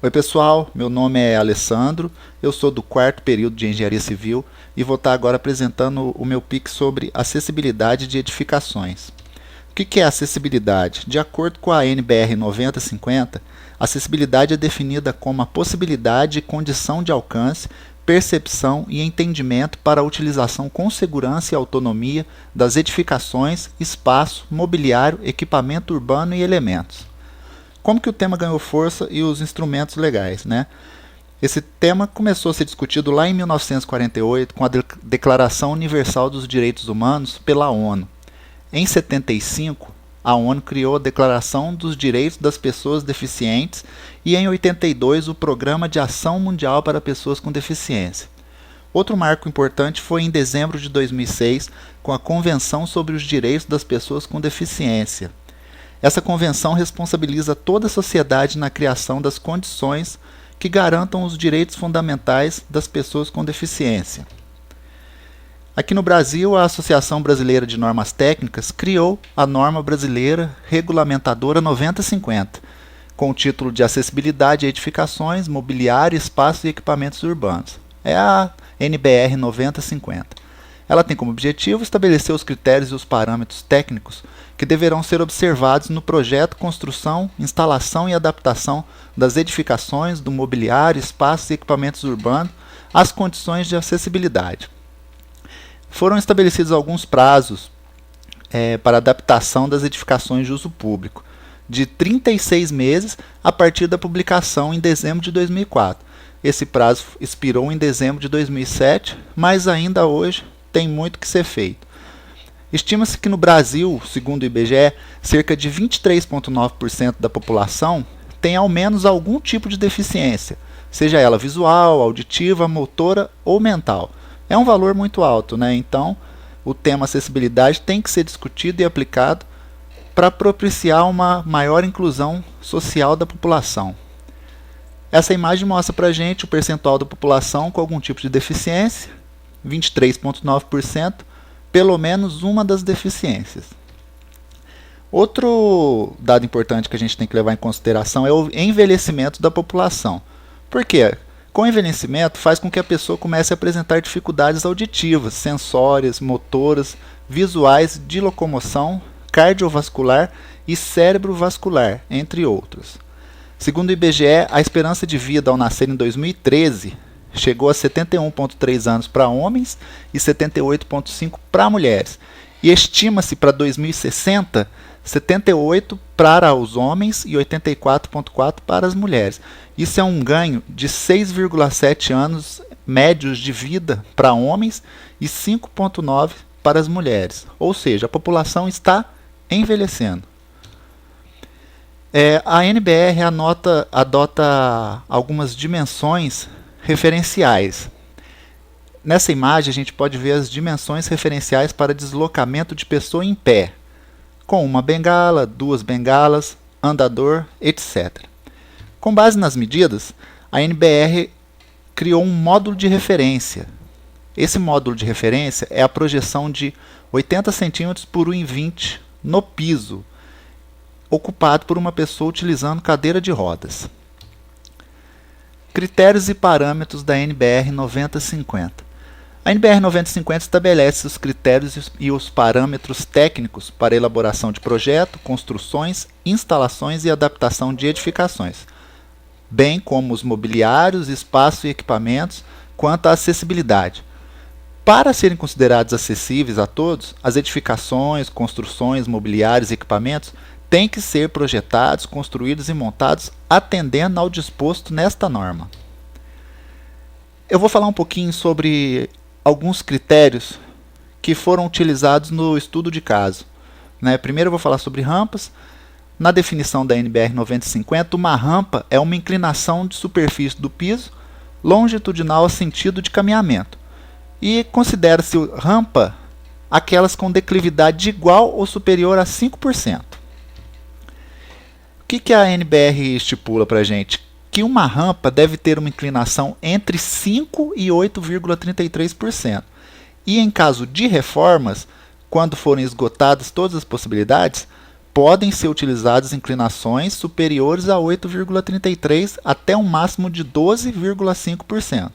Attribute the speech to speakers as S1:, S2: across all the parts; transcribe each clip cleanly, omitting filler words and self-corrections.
S1: Oi pessoal, meu nome é Alessandro, eu sou do quarto período de Engenharia Civil e vou estar agora apresentando o meu PIC sobre acessibilidade de edificações. O que é acessibilidade? De acordo com a NBR 9050, acessibilidade é definida como a possibilidade e condição de alcance, percepção e entendimento para a utilização com segurança e autonomia das edificações, espaço, mobiliário, equipamento urbano e elementos. Como que o tema ganhou força e os instrumentos legais, né? Esse tema começou a ser discutido lá em 1948 com a Declaração Universal dos Direitos Humanos pela ONU. Em 75, a ONU criou a Declaração dos Direitos das Pessoas Deficientes e em 82 o Programa de Ação Mundial para Pessoas com Deficiência. Outro marco importante foi em dezembro de 2006 com a Convenção sobre os Direitos das Pessoas com Deficiência. Essa convenção responsabiliza toda a sociedade na criação das condições que garantam os direitos fundamentais das pessoas com deficiência. Aqui no Brasil, a Associação Brasileira de Normas Técnicas criou a norma brasileira regulamentadora 9050, com o título de Acessibilidade a Edificações, Mobiliário, Espaços e Equipamentos Urbanos. É a NBR 9050. Ela tem como objetivo estabelecer os critérios e os parâmetros técnicos que deverão ser observados no projeto, construção, instalação e adaptação das edificações, do mobiliário, espaços e equipamentos urbanos às condições de acessibilidade. Foram estabelecidos alguns prazos para adaptação das edificações de uso público, de 36 meses a partir da publicação em dezembro de 2004. Esse prazo expirou em dezembro de 2007, mas ainda hoje tem muito que ser feito. Estima-se que no Brasil, segundo o IBGE, cerca de 23,9% da população tem ao menos algum tipo de deficiência, seja ela visual, auditiva, motora ou mental. É um valor muito alto, né? Então, o tema acessibilidade tem que ser discutido e aplicado para propiciar uma maior inclusão social da população. Essa imagem mostra para a gente o percentual da população com algum tipo de deficiência, 23,9%, pelo menos uma das deficiências. Outro dado importante que a gente tem que levar em consideração é o envelhecimento da população. Por quê? Com o envelhecimento faz com que a pessoa comece a apresentar dificuldades auditivas, sensórias, motoras, visuais, de locomoção, cardiovascular e cérebrovascular, entre outros. Segundo o IBGE, a esperança de vida ao nascer em 2013 chegou a 71,3 anos para homens e 78,5 para mulheres. E estima-se para 2060, 78 para os homens e 84,4 para as mulheres. Isso é um ganho de 6,7 anos médios de vida para homens e 5,9 para as mulheres. Ou seja, a população está envelhecendo. A NBR adota algumas dimensões referenciais. Nessa imagem a gente pode ver as dimensões referenciais para deslocamento de pessoa em pé, com uma bengala, duas bengalas, andador, etc. Com base nas medidas, a NBR criou um módulo de referência. Esse módulo de referência é a projeção de 80 cm por 1,20 no piso, ocupado por uma pessoa utilizando cadeira de rodas. Critérios e parâmetros da NBR 9050. A NBR 9050 estabelece os critérios e os parâmetros técnicos para elaboração de projeto, construções, instalações e adaptação de edificações, bem como os mobiliários, espaços e equipamentos, quanto à acessibilidade. Para serem considerados acessíveis a todos, as edificações, construções, mobiliários e equipamentos têm que ser projetados, construídos e montados atendendo ao disposto nesta norma. Eu vou falar um pouquinho sobre alguns critérios que foram utilizados no estudo de caso. Primeiro eu vou falar sobre rampas. Na definição da NBR 9050, uma rampa é uma inclinação de superfície do piso longitudinal a sentido de caminhamento. E considera-se rampa aquelas com declividade igual ou superior a 5%. O que a NBR estipula para a gente? Que uma rampa deve ter uma inclinação entre 5% e 8,33%. E em caso de reformas, quando forem esgotadas todas as possibilidades, podem ser utilizados inclinações superiores a 8,33 até um máximo de 12,5%.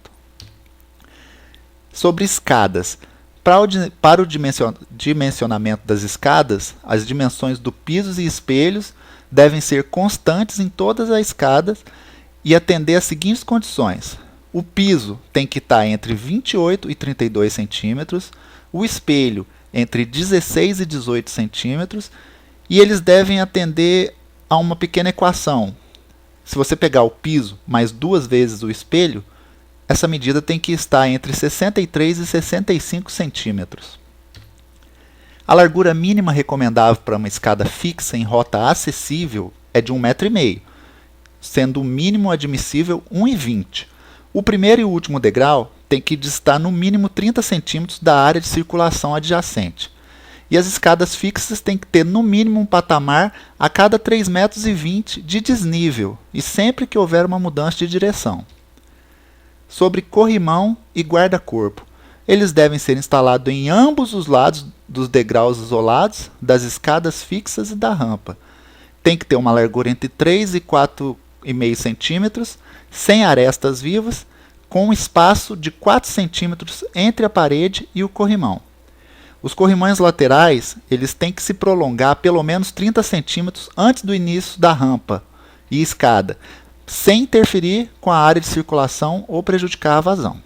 S1: Sobre escadas. Para o dimensionamento das escadas, as dimensões do piso e espelhos devem ser constantes em todas as escadas e atender às seguintes condições. O piso tem que estar entre 28 e 32 centímetros, o espelho entre 16 e 18 centímetros, e eles devem atender a uma pequena equação. Se você pegar o piso mais 2 vezes o espelho, essa medida tem que estar entre 63 e 65 centímetros. A largura mínima recomendável para uma escada fixa em rota acessível é de 1,5 m, sendo o mínimo admissível 1,20 m. O primeiro e o último degrau tem que distar no mínimo 30 centímetros da área de circulação adjacente. E as escadas fixas têm que ter no mínimo um patamar a cada 3,20 metros de desnível, e sempre que houver uma mudança de direção. Sobre corrimão e guarda-corpo. Eles devem ser instalados em ambos os lados dos degraus isolados, das escadas fixas e da rampa. Tem que ter uma largura entre 3 e 4,5 centímetros, sem arestas vivas, com um espaço de 4 centímetros entre a parede e o corrimão. Os corrimões laterais eles têm que se prolongar pelo menos 30 centímetros antes do início da rampa e escada, sem interferir com a área de circulação ou prejudicar a vazão.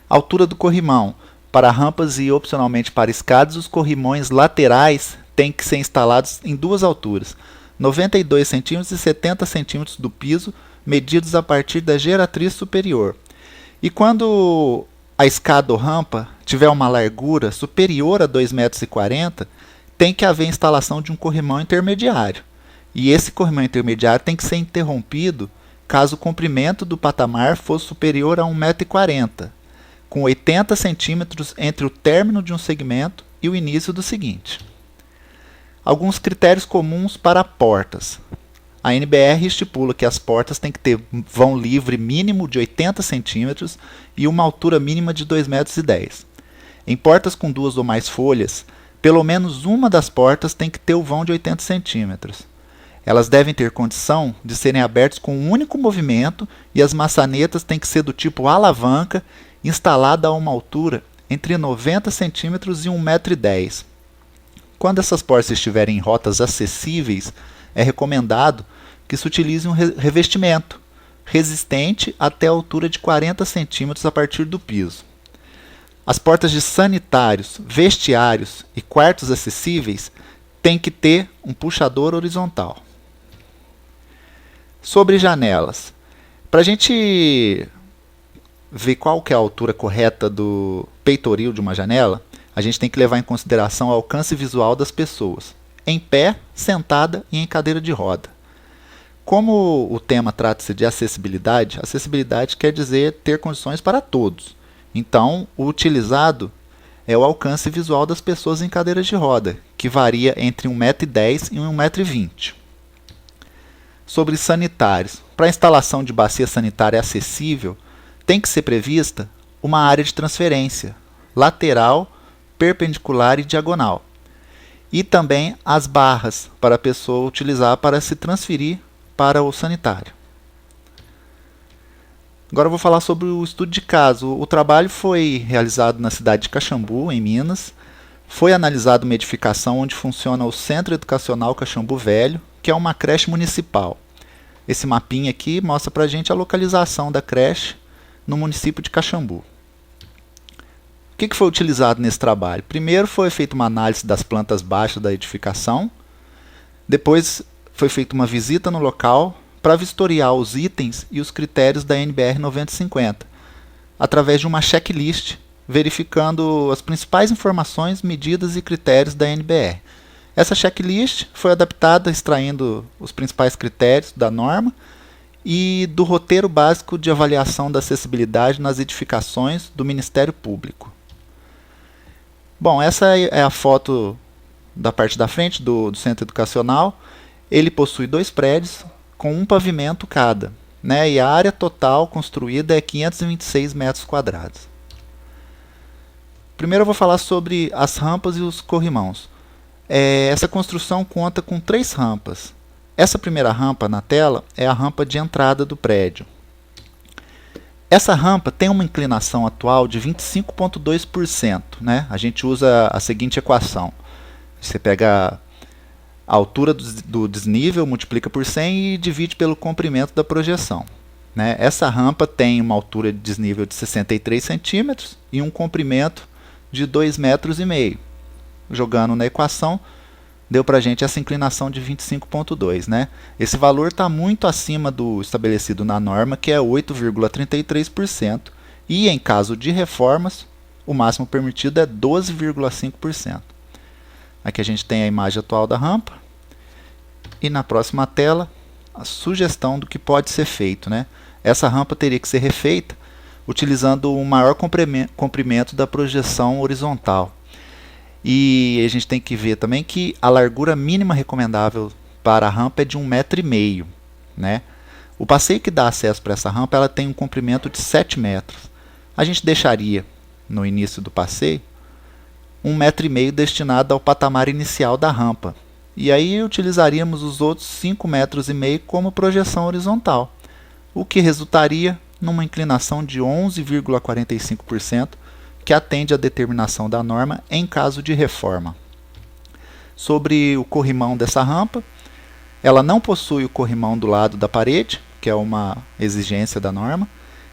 S1: Altura do corrimão. Para rampas e opcionalmente para escadas, os corrimões laterais têm que ser instalados em 2 alturas, 92 cm e 70 cm do piso, medidos a partir da geratriz superior. E quando a escada ou rampa tiver uma largura superior a 2,40 m, tem que haver instalação de um corrimão intermediário. E esse corrimão intermediário tem que ser interrompido caso o comprimento do patamar fosse superior a 1,40 m, com 80 centímetros entre o término de um segmento e o início do seguinte. Alguns critérios comuns para portas. A NBR estipula que as portas têm que ter vão livre mínimo de 80 centímetros e uma altura mínima de 2,10 metros. Em portas com 2 ou mais folhas, pelo menos uma das portas tem que ter o vão de 80 centímetros. Elas devem ter condição de serem abertas com um único movimento e as maçanetas têm que ser do tipo alavanca, instalada a uma altura entre 90 centímetros e 1,10 m. Quando essas portas estiverem em rotas acessíveis, é recomendado que se utilize um revestimento resistente até a altura de 40 centímetros a partir do piso. As portas de sanitários, vestiários e quartos acessíveis têm que ter um puxador horizontal. Sobre janelas. Para a gente ver qual que é a altura correta do peitoril de uma janela, a gente tem que levar em consideração o alcance visual das pessoas, em pé, sentada e em cadeira de roda. Como o tema trata-se de acessibilidade, acessibilidade quer dizer ter condições para todos. Então, o utilizado é o alcance visual das pessoas em cadeiras de roda, que varia entre 1,10 m e 1,20 m. Sobre sanitários. Para a instalação de bacia sanitária acessível, tem que ser prevista uma área de transferência, lateral, perpendicular e diagonal. E também as barras para a pessoa utilizar para se transferir para o sanitário. Agora eu vou falar sobre o estudo de caso. O trabalho foi realizado na cidade de Caxambu, em Minas. Foi analisada uma edificação onde funciona o Centro Educacional Caxambu Velho, que é uma creche municipal. Esse mapinha aqui mostra para a gente a localização da creche no município de Caxambu. O que foi utilizado nesse trabalho? Primeiro foi feita uma análise das plantas baixas da edificação. Depois foi feita uma visita no local para vistoriar os itens e os critérios da NBR 9050, através de uma checklist, verificando as principais informações, medidas e critérios da NBR. Essa checklist foi adaptada extraindo os principais critérios da norma e do roteiro básico de avaliação da acessibilidade nas edificações do Ministério Público. Bom, essa é a foto da parte da frente do centro educacional. Ele possui 2 prédios com um pavimento cada, né? E a área total construída é 526 metros quadrados. Primeiro eu vou falar sobre as rampas e os corrimãos. Essa construção conta com 3 rampas. Essa primeira rampa na tela é a rampa de entrada do prédio. Essa rampa tem uma inclinação atual de 25,2%. Né? A gente usa a seguinte equação. Você pega a altura do desnível, multiplica por 100 e divide pelo comprimento da projeção. Né? Essa rampa tem uma altura de desnível de 63 centímetros e um comprimento de 2,5 metros. Jogando na equação, deu para a gente essa inclinação de 25,2. Né? Esse valor está muito acima do estabelecido na norma, que é 8,33%, e em caso de reformas, o máximo permitido é 12,5%. Aqui a gente tem a imagem atual da rampa, e na próxima tela, a sugestão do que pode ser feito. Né? Essa rampa teria que ser refeita utilizando um maior comprimento da projeção horizontal. E a gente tem que ver também que a largura mínima recomendável para a rampa é de 1,5 metro. Né? O passeio que dá acesso para essa rampa ela tem um comprimento de 7 metros. A gente deixaria, no início do passeio, 1,5 metro destinado ao patamar inicial da rampa. E aí utilizaríamos os outros 5,5 metros como projeção horizontal, o que resultaria numa inclinação de 11,45%, que atende à determinação da norma em caso de reforma. Sobre o corrimão dessa rampa, ela não possui o corrimão do lado da parede, que é uma exigência da norma.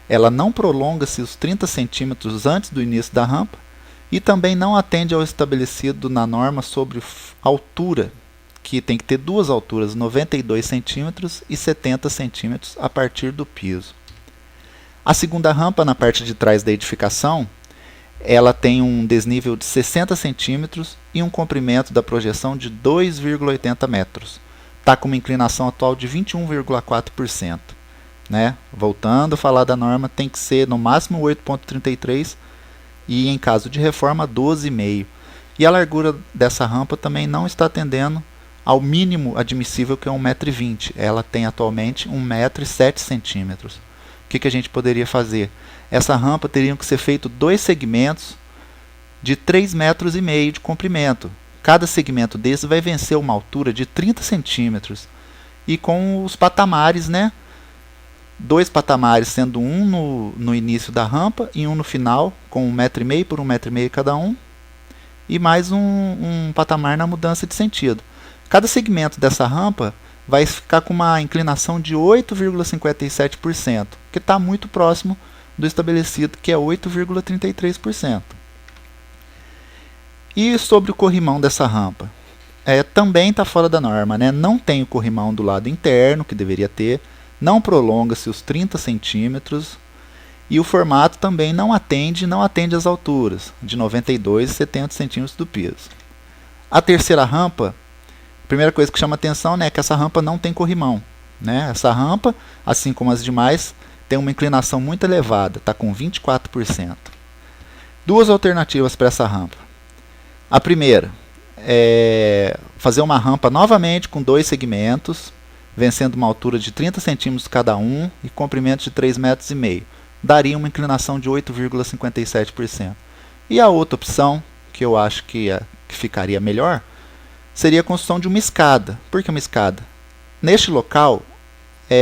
S1: Ela não prolonga-se os 30 centímetros antes do início da rampa e também não atende ao estabelecido na norma sobre altura, que tem que ter duas alturas, 92 centímetros e 70 centímetros a partir do piso. A segunda rampa, na parte de trás da edificação, ela tem um desnível de 60 centímetros e um comprimento da projeção de 2,80 metros. Está com uma inclinação atual de 21,4%. Né? Voltando a falar da norma, tem que ser no máximo 8,33 e em caso de reforma 12,5. E a largura dessa rampa também não está atendendo ao mínimo admissível, que é 1,20 m. Ela tem atualmente 1,07 m. O que a gente poderia fazer? Essa rampa teriam que ser feitos 2 segmentos de 3,5 metros de comprimento. Cada segmento desse vai vencer uma altura de 30 centímetros. E com os patamares, né? 2 patamares, sendo um no início da rampa e um no final, com 1,5 m por 1,5 m cada um. E mais um patamar na mudança de sentido. Cada segmento dessa rampa vai ficar com uma inclinação de 8,57%, que está muito próximo do estabelecido, que é 8,33%. E sobre o corrimão dessa rampa? Também está fora da norma. Né? Não tem o corrimão do lado interno, que deveria ter, não prolonga-se os 30 centímetros, e o formato também não atende as alturas, de 92 e 70 centímetros do piso. A terceira rampa, a primeira coisa que chama atenção, né, é que essa rampa não tem corrimão. Né? Essa rampa, assim como as demais, tem uma inclinação muito elevada, está com 24%. Duas alternativas para essa rampa. A primeira é fazer uma rampa novamente com 2 segmentos, vencendo uma altura de 30 centímetros cada um e comprimento de 3,5 metros. Daria uma inclinação de 8,57%. E a outra opção, que eu acho que ficaria melhor, seria a construção de uma escada. Por que uma escada? Neste local,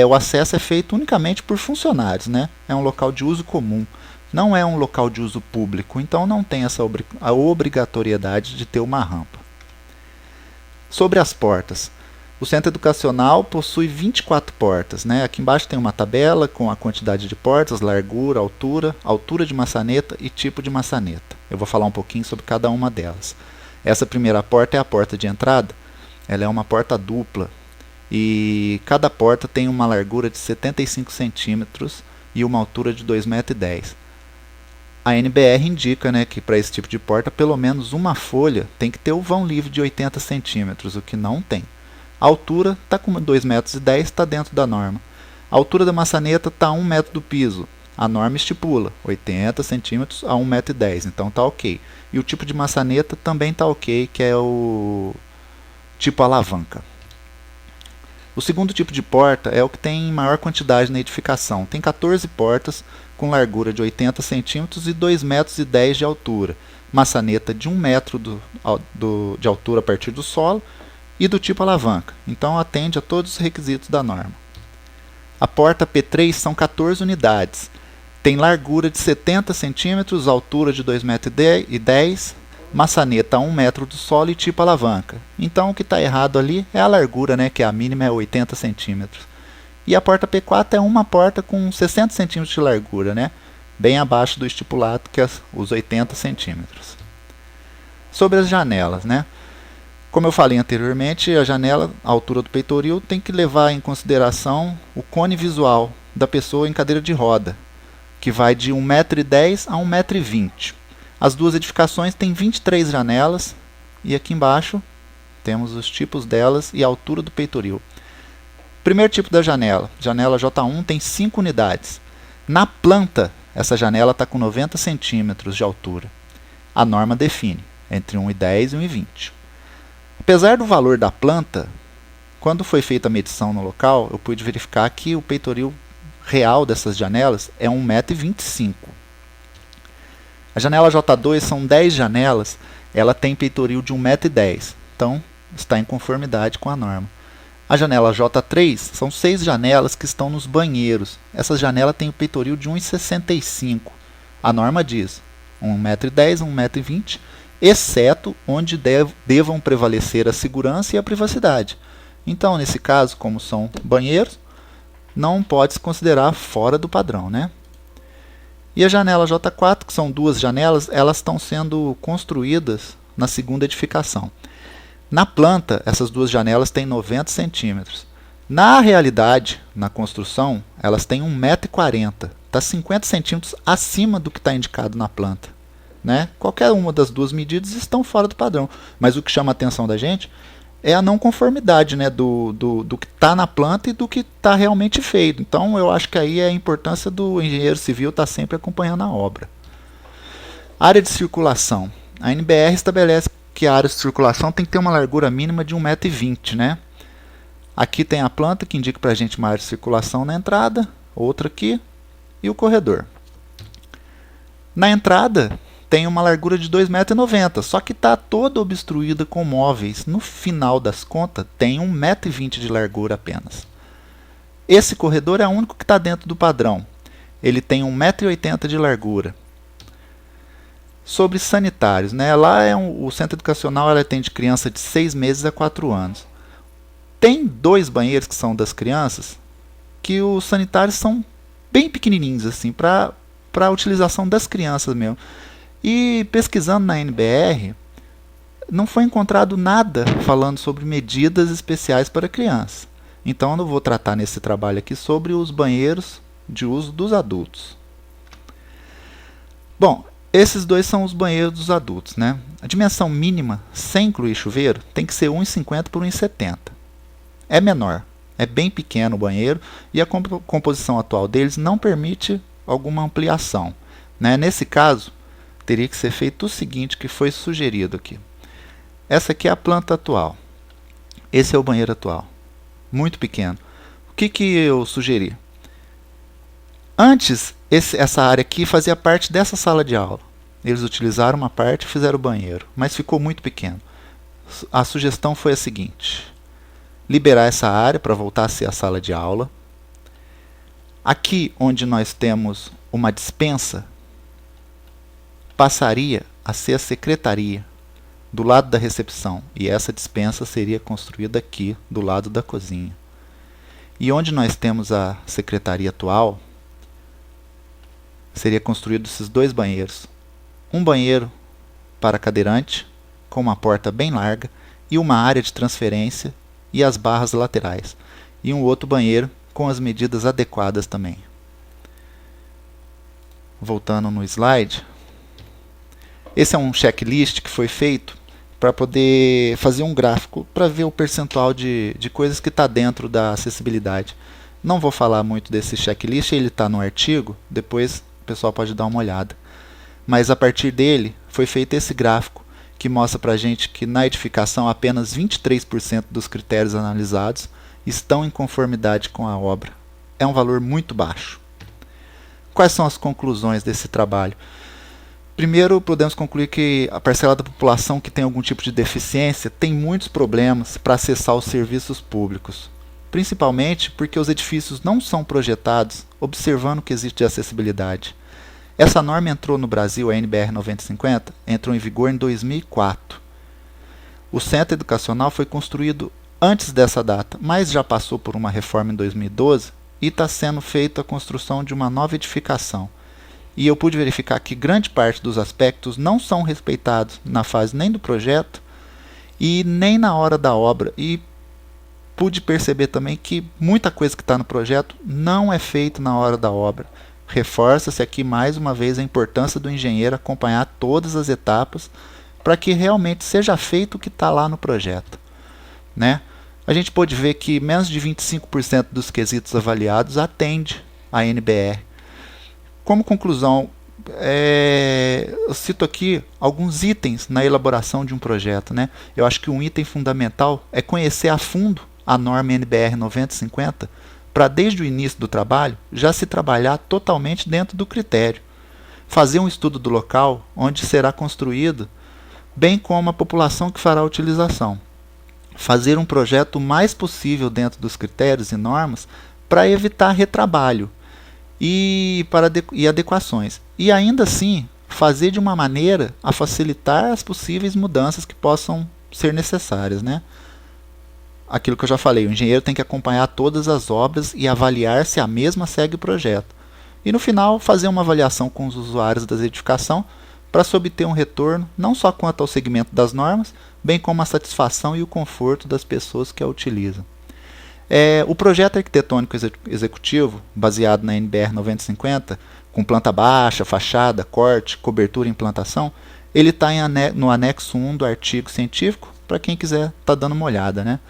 S1: o acesso é feito unicamente por funcionários. Né? É um local de uso comum, não é um local de uso público, então não tem a obrigatoriedade de ter uma rampa. Sobre as portas, o centro educacional possui 24 portas. Né? Aqui embaixo tem uma tabela com a quantidade de portas, largura, altura de maçaneta e tipo de maçaneta. Eu vou falar um pouquinho sobre cada uma delas. Essa primeira porta é a porta de entrada. Ela é uma porta dupla e cada porta tem uma largura de 75 centímetros e uma altura de 2,10 metros. A NBR indica, né, que para esse tipo de porta, pelo menos uma folha tem que ter o vão livre de 80 centímetros, o que não tem. A altura está com 2,10 metros, está dentro da norma. A altura da maçaneta está a 1 metro do piso. A norma estipula 80 centímetros a 1,10 metro, então está ok. E o tipo de maçaneta também está ok, que é o tipo alavanca. O segundo tipo de porta é o que tem maior quantidade na edificação. Tem 14 portas com largura de 80 centímetros e 2,10 metros de altura. maçaneta de 1 metro de altura a partir do solo e do tipo alavanca. Então atende a todos os requisitos da norma. A porta P3 são 14 unidades. Tem largura de 70 cm, altura de 2,10 m, maçaneta a 1 metro do solo e tipo alavanca. Então o que está errado ali é a largura, né, que a mínima é 80 cm. E a porta P4 é uma porta com 60 cm de largura, né, bem abaixo do estipulado, que é os 80 cm. Sobre as janelas, né? Como eu falei anteriormente, a janela, a altura do peitoril, tem que levar em consideração o cone visual da pessoa em cadeira de roda, que vai de 1,10 m a 1,20 m. As duas edificações têm 23 janelas e aqui embaixo temos os tipos delas e a altura do peitoril. Primeiro tipo da janela, janela J1, tem 5 unidades. Na planta, essa janela está com 90 centímetros de altura. A norma define entre 1,10 m e 1,20 m. Apesar do valor da planta, quando foi feita a medição no local, eu pude verificar que o peitoril real dessas janelas é 1,25 m. A janela J2 são 10 janelas, ela tem peitoril de 1,10 m, então está em conformidade com a norma. A janela J3 são 6 janelas que estão nos banheiros. Essa janela tem o peitoril de 1,65 m. A norma diz 1,10 m, 1,20 m, exceto onde devam prevalecer a segurança e a privacidade. Então, nesse caso, como são banheiros, não pode se considerar fora do padrão, né? E a janela J4, que são 2 janelas, elas estão sendo construídas na segunda edificação. Na planta, essas 2 janelas têm 90 centímetros. Na realidade, na construção, elas têm 1,40 m. Está 50 centímetros acima do que está indicado na planta, né? Qualquer uma das duas medidas estão fora do padrão. Mas o que chama a atenção da gente é a não conformidade, né, do que está na planta e do que está realmente feito. Então eu acho que aí é a importância do engenheiro civil estar sempre acompanhando a obra. Área de circulação. A NBR estabelece que a área de circulação tem que ter uma largura mínima de 1,20 m, né? Aqui tem a planta que indica para a gente uma área de circulação na entrada, outra aqui e o corredor. Na entrada tem uma largura de 2,90 m, só que está toda obstruída com móveis. No final das contas, tem 1,20 m de largura apenas. Esse corredor é o único que está dentro do padrão. Ele tem 1,80 m de largura. Sobre sanitários, né? Lá o centro educacional ela atende criança de 6 meses a 4 anos. Tem 2 banheiros que são das crianças, que os sanitários são bem pequenininhos, assim, para a utilização das crianças mesmo. E pesquisando na NBR, não foi encontrado nada falando sobre medidas especiais para crianças. Então eu não vou tratar nesse trabalho aqui sobre os banheiros de uso dos adultos. Bom, esses 2 são os banheiros dos adultos, né? A dimensão mínima, sem incluir chuveiro, tem que ser 1,50 por 1,70. É menor, é bem pequeno o banheiro e a composição atual deles não permite alguma ampliação, né? Nesse caso, teria que ser feito o seguinte que foi sugerido aqui. Essa aqui é a planta atual. Esse é o banheiro atual. Muito pequeno. O que eu sugeri? Antes, essa área aqui fazia parte dessa sala de aula. Eles utilizaram uma parte e fizeram o banheiro, mas ficou muito pequeno. A sugestão foi a seguinte: liberar essa área para voltar a ser a sala de aula. Aqui, onde nós temos uma despensa, passaria a ser a secretaria, do lado da recepção, e essa despensa seria construída aqui, do lado da cozinha. E onde nós temos a secretaria atual, seria construído esses 2 banheiros. Um banheiro para cadeirante, com uma porta bem larga, e uma área de transferência e as barras laterais. E um outro banheiro com as medidas adequadas também. Voltando no slide. Esse é um checklist que foi feito para poder fazer um gráfico para ver o percentual de coisas que está dentro da acessibilidade. Não vou falar muito desse checklist, ele está no artigo, depois o pessoal pode dar uma olhada. Mas a partir dele foi feito esse gráfico que mostra para a gente que na edificação apenas 23% dos critérios analisados estão em conformidade com a obra. É um valor muito baixo. Quais são as conclusões desse trabalho? Primeiro, podemos concluir que a parcela da população que tem algum tipo de deficiência tem muitos problemas para acessar os serviços públicos, principalmente porque os edifícios não são projetados observando o que existe de acessibilidade. Essa norma entrou no Brasil, a NBR 9050, entrou em vigor em 2004. O centro educacional foi construído antes dessa data, mas já passou por uma reforma em 2012 e está sendo feita a construção de uma nova edificação. E eu pude verificar que grande parte dos aspectos não são respeitados na fase nem do projeto e nem na hora da obra. E pude perceber também que muita coisa que está no projeto não é feita na hora da obra. Reforça-se aqui mais uma vez a importância do engenheiro acompanhar todas as etapas para que realmente seja feito o que está lá no projeto, né? A gente pode ver que menos de 25% dos quesitos avaliados atende a NBR. Como conclusão, eu cito aqui alguns itens na elaboração de um projeto, né? Eu acho que um item fundamental é conhecer a fundo a norma NBR 9050 para, desde o início do trabalho, já se trabalhar totalmente dentro do critério. Fazer um estudo do local onde será construído, bem como a população que fará a utilização. Fazer um projeto o mais possível dentro dos critérios e normas para evitar retrabalho e adequações. E ainda assim, fazer de uma maneira a facilitar as possíveis mudanças que possam ser necessárias, né? Aquilo que eu já falei, o engenheiro tem que acompanhar todas as obras e avaliar se a mesma segue o projeto. E no final, fazer uma avaliação com os usuários da edificação para se obter um retorno, não só quanto ao segmento das normas, bem como a satisfação e o conforto das pessoas que a utilizam. O projeto arquitetônico executivo, baseado na NBR 9050, com planta baixa, fachada, corte, cobertura e implantação, ele está no anexo 1 do artigo científico, para quem quiser estar dando uma olhada, né?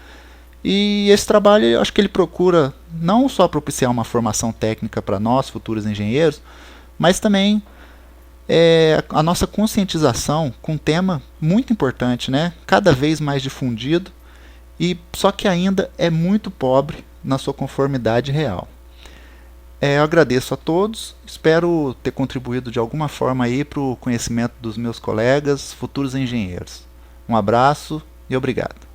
S1: E esse trabalho, eu acho que ele procura não só propiciar uma formação técnica para nós, futuros engenheiros, mas também a nossa conscientização com um tema muito importante, né? Cada vez mais difundido, só que ainda é muito pobre na sua conformidade real. Eu agradeço a todos, espero ter contribuído de alguma forma aí para o conhecimento dos meus colegas, futuros engenheiros. Um abraço e obrigado.